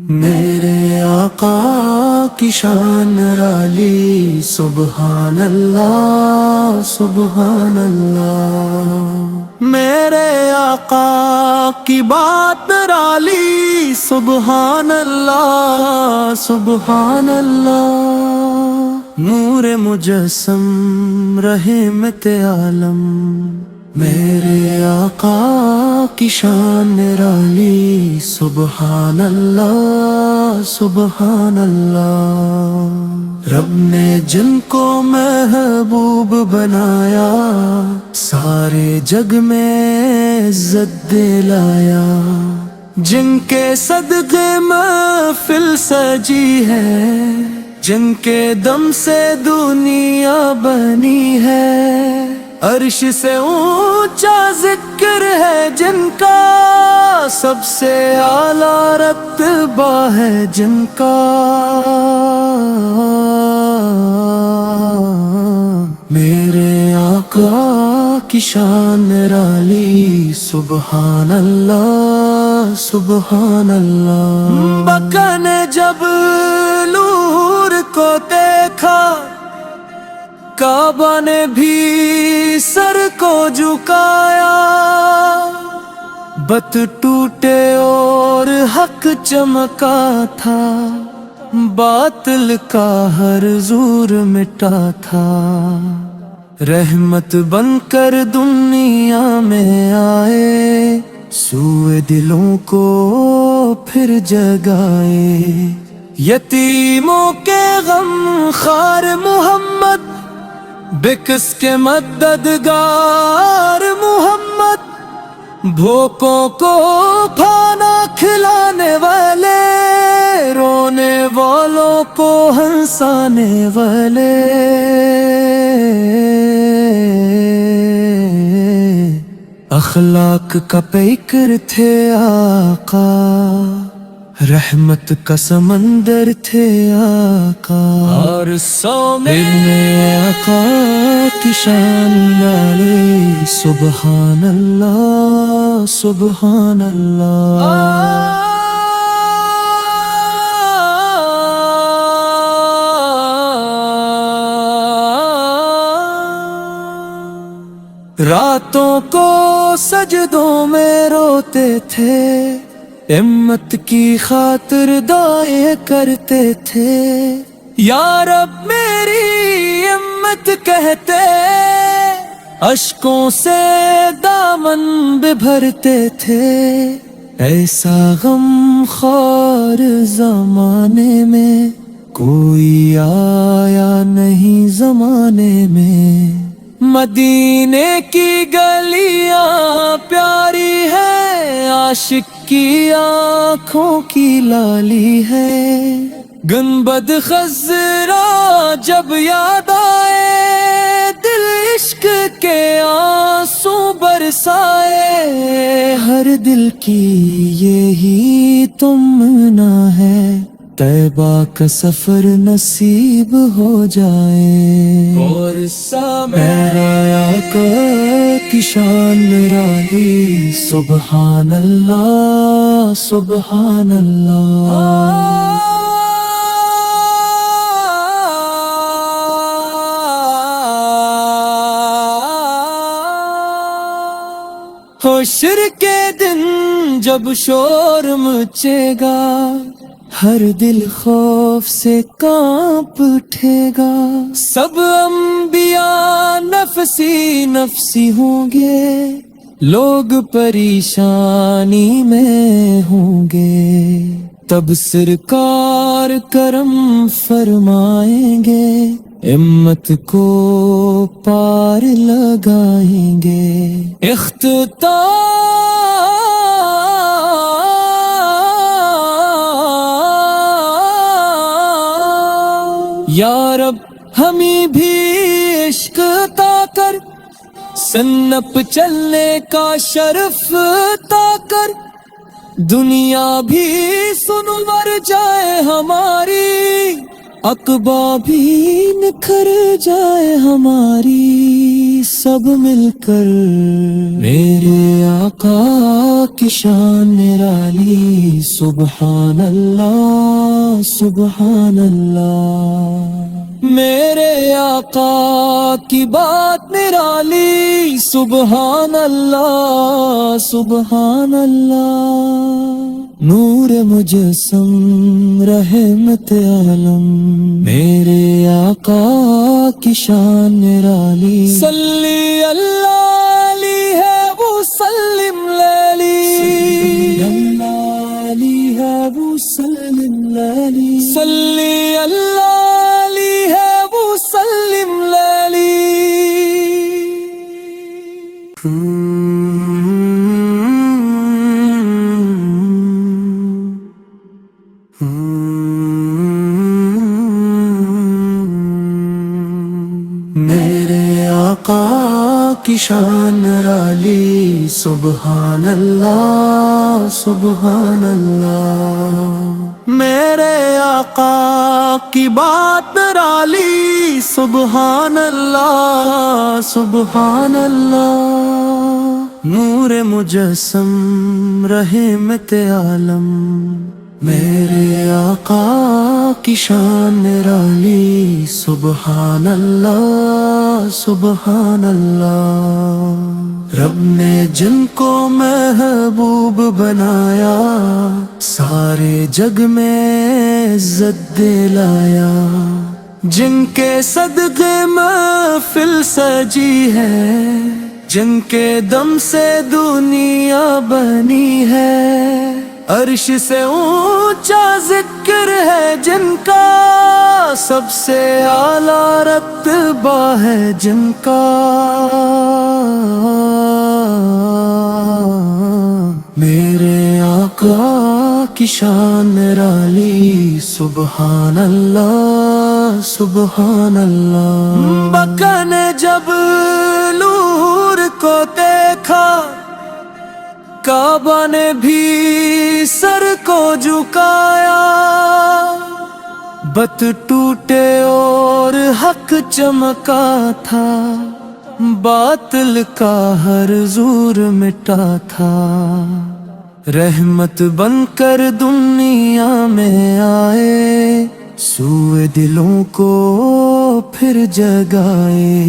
میرے آقا کی شان رالی سبحان اللہ سبحان اللہ، میرے آقا کی بات رالی سبحان اللہ سبحان اللہ، نور مجسم رحمت عالم، میرے آقا کی شان نرالی سبحان اللہ سبحان اللہ، رب نے جن کو محبوب بنایا سارے جگ میں عزت دلایا، جن کے صدقے محفل سجی ہے، جن کے دم سے دنیا بنی ہے، عرش سے اونچا ذکر ہے جن کا، سب سے اعلیٰ رتبہ ہے جن کا، میرے آقا کی شان نرالی سبحان اللہ سبحان اللہ، بکا نے جب نور کو دیکھا کعبہ نے بھی سر کو جھکایا، بت ٹوٹے اور حق چمکا تھا، باطل کا ہر زور مٹا تھا، رحمت بن کر دنیا میں آئے، سوئے دلوں کو پھر جگائے، یتیموں کے غم خار محمد، بکس کے مددگار محمد، بھوکوں کو کھانا کھلانے والے، رونے والوں کو ہنسانے والے، اخلاق کا پیکر تھے آقا، رحمت کا سمندر تھے آقا، اور سو میں آقا کی شان والے سبحان اللہ سبحان اللہ، راتوں کو سجدوں میں روتے تھے، امت کی خاطر دعائیں کرتے تھے، یا رب میری امت کہتے، اشکوں سے دامن بھرتے تھے، ایسا غم خوار زمانے میں کوئی آیا نہیں زمانے میں، مدینے کی گلیاں پیاری ہے، عاشق کی آنکھوں کی لالی ہے، گنبد خضرا جب یاد آئے، دل عشق کے آنسو برسائے، ہر دل کی یہی تمنا ہے، طیبہ کا سفر نصیب ہو جائے، اور میرا آقا کی شان نرالی سبحان اللہ سبحان اللہ، حشر کے دن جب شور مچے گا، ہر دل خوف سے کانپ اٹھے گا، سب انبیاء نفسی نفسی ہوں گے، لوگ پریشانی میں ہوں گے، تب سرکار کرم فرمائیں گے، امت کو پار لگائیں گے، یا رب ہمیں بھی عشق عطا کر، سنپ چلنے کا شرف عطا کر، دنیا بھی سنور جائے ہماری، عقبہ بھی نکھر جائے ہماری سب مل کر، میرے آقا کی شان نرالی، سبحان اللہ سبحان اللہ۔ میرے آقا کی بات نرالی، سبحان اللہ سبحان اللہ۔ نور مجسم رحمت عالم، میرے آقا کی شان نرالی، صلی اللہ علیہ وسلم لیلی، اللہ علیہ وسلم لیلی، صلی اللہ علیہ وسلم لیلی۔ میرے آقا کی شان نرالی، سبحان اللہ سبحان اللہ۔ میرے آقا کی بات نرالی، سبحان اللہ سبحان اللہ۔ نور مجسم رحمت عالم، میرے آقا کی شان نرالی، سبحان اللہ سبحان اللہ۔ رب نے جن کو محبوب بنایا، سارے جگ میں عزت دلایا، جن کے صدقے محفل سجی ہے، جن کے دم سے دنیا بنی ہے، عرش سے اونچا ذکر ہے جن کا، سب سے اعلیٰ رتبہ ہے جن کا۔ میرے آقا کی شان نرالی، سبحان اللہ سبحان اللہ۔ بکا نے جب نور کو دیکھا، کعبہ نے بھی سر کو جھکایا، بت ٹوٹے اور حق چمکا تھا، باطل کا ہر زور مٹا تھا، رحمت بن کر دنیا میں آئے، سوئے دلوں کو پھر جگائے،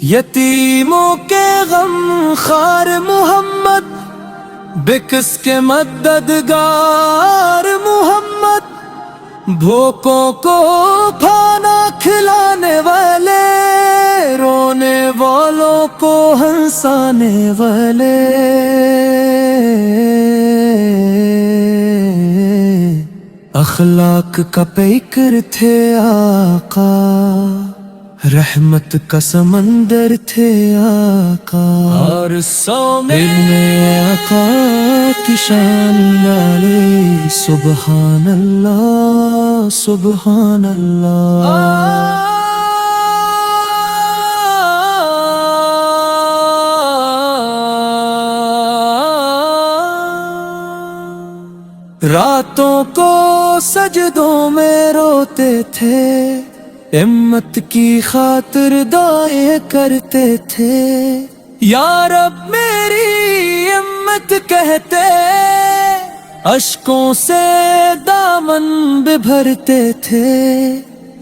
یتیموں کے غم خار محمد، بکس کے مددگار محمد، بھوکوں کو کھانا کھلانے والے، رونے والوں کو ہنسانے والے، اخلاق کا پیکر تھے آقا، رحمت کا سمندر تھے آقا، اور سو میں آقا کی شان نرالی، سبحان اللہ سبحان اللہ۔ راتوں کو سجدوں میں روتے تھے، امت کی خاطر دعائیں کرتے تھے، یا رب میری امت کہتے، اشکوں سے دامن بھرتے تھے،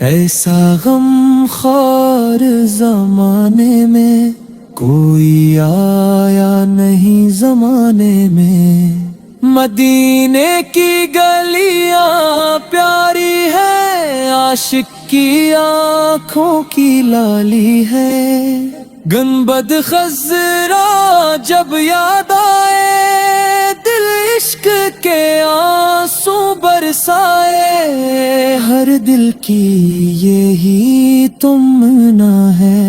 ایسا غم خوار زمانے میں کوئی آیا نہیں زمانے میں، مدینے کی گلیاں پیاری ہے، عاشق کی آنکھوں کی لالی ہے، گنبد خضرا جب یاد آئے، دل عشق کے آنسو برسائے، ہر دل کی یہی تمنا ہے،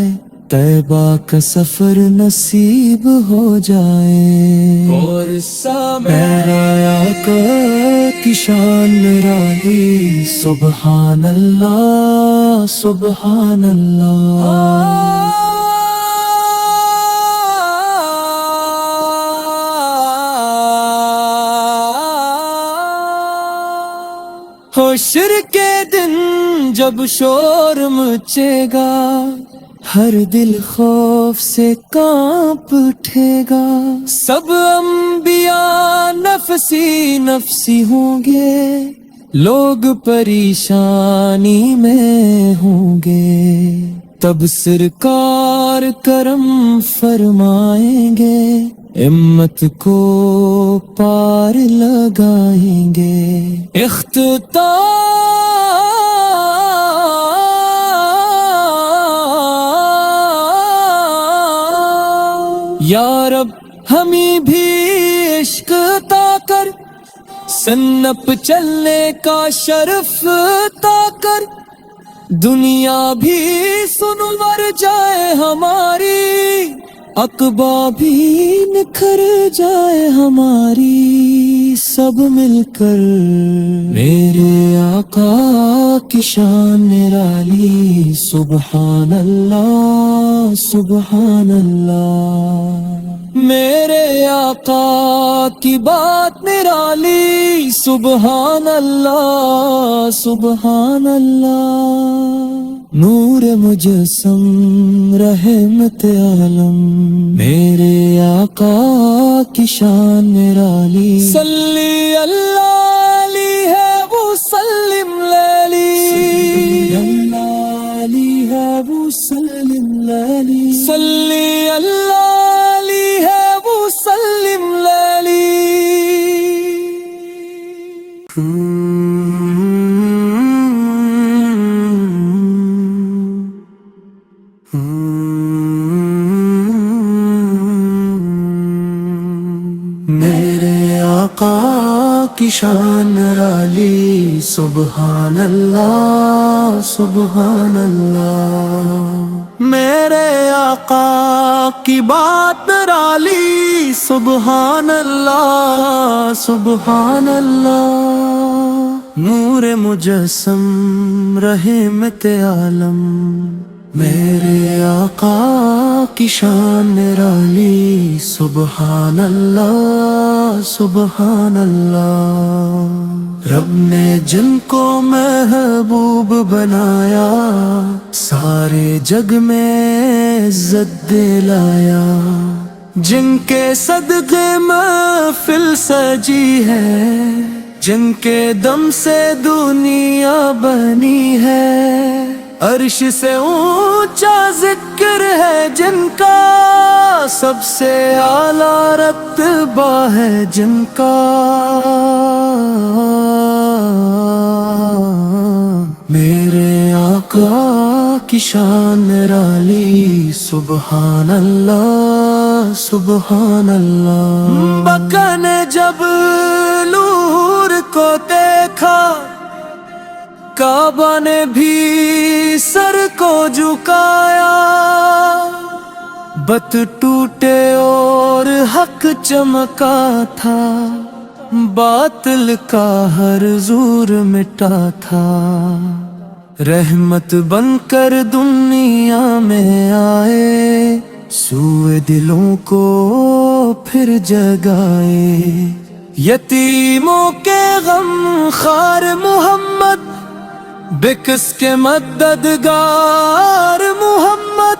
طیبہ کا سفر نصیب ہو جائے، اور میرا آقا کی شان نرالی، سبحان اللہ سبحان اللہ۔ حشر کے دن جب شور مچے گا، ہر دل خوف سے کانپ اٹھے گا، سب انبیاء نفسی نفسی ہوں گے، لوگ پریشانی میں ہوں گے، تب سرکار کرم فرمائیں گے، امت کو پار لگائیں گے، یا رب ہمیں بھی عشق عطا کر، سنپ چلنے کا شرف عطا کر، دنیا بھی سنور جائے ہماری، عقبہ بھی نکھر جائے ہماری، سب مل کر میرے آقا کی شان نرالی، سبحان اللہ سبحان اللہ، میرے آقا کی بات نرالی، سبحان اللہ سبحان اللہ، نور مجسم رحمت عالم، میرے آقا کی شان نرالی، صلی اللہ علیہ وسلم لیلی، صلی اللہ علیہ وسلم لیلی۔ میرے آقا کی شان نرالی، سبحان اللہ سبحان اللہ، میرے آقا کی بات نرالی، سبحان اللہ سبحان اللہ، نور مجسم رحمت عالم، میرے آقا کی شان نرالی، سبحان اللہ سبحان اللہ، رب نے جن کو محبوب بنایا، سارے جگ میں عزت دلایا، جن کے صدقے محفل سجی ہے، جن کے دم سے دنیا بنی ہے، عرش سے اونچا ذکر ہے جن کا، سب سے اعلیٰ رتبہ ہے جن کا، میرے آقا کی شان نرالی، سبحان اللہ سبحان اللہ، بکا نے جب نور کو دیکھا، کعبہ نے بھی سر کو جھکایا، بت ٹوٹے اور حق چمکا تھا، باطل کا ہر زور مٹا تھا، رحمت بن کر دنیا میں آئے، سوئے دلوں کو پھر جگائے، یتیموں کے غم خار محمد، بکس کے مددگار محمد،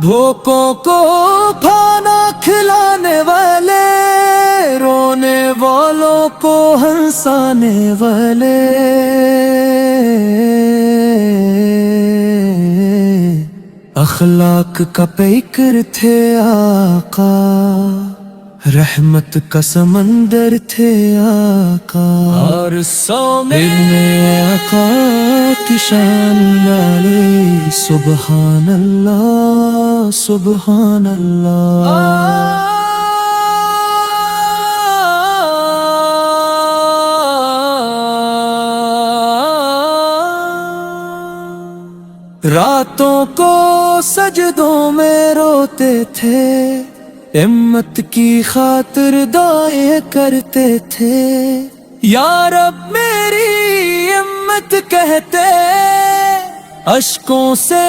بھوکوں کو کھانا کھلانے والے، رونے والوں کو ہنسانے والے، اخلاق کا پیکر تھے آقا، رحمت کا سمندر تھے آقا، اور سو میں آقا کی شان والے، سبحان اللہ سبحان اللہ، راتوں کو سجدوں میں روتے تھے، امت کی خاطر دعائیں کرتے تھے، یا رب میری امت کہتے، اشکوں سے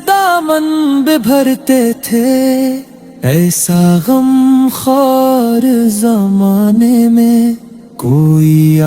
دامن بھرتے تھے، ایسا غم خوار زمانے میں کوئی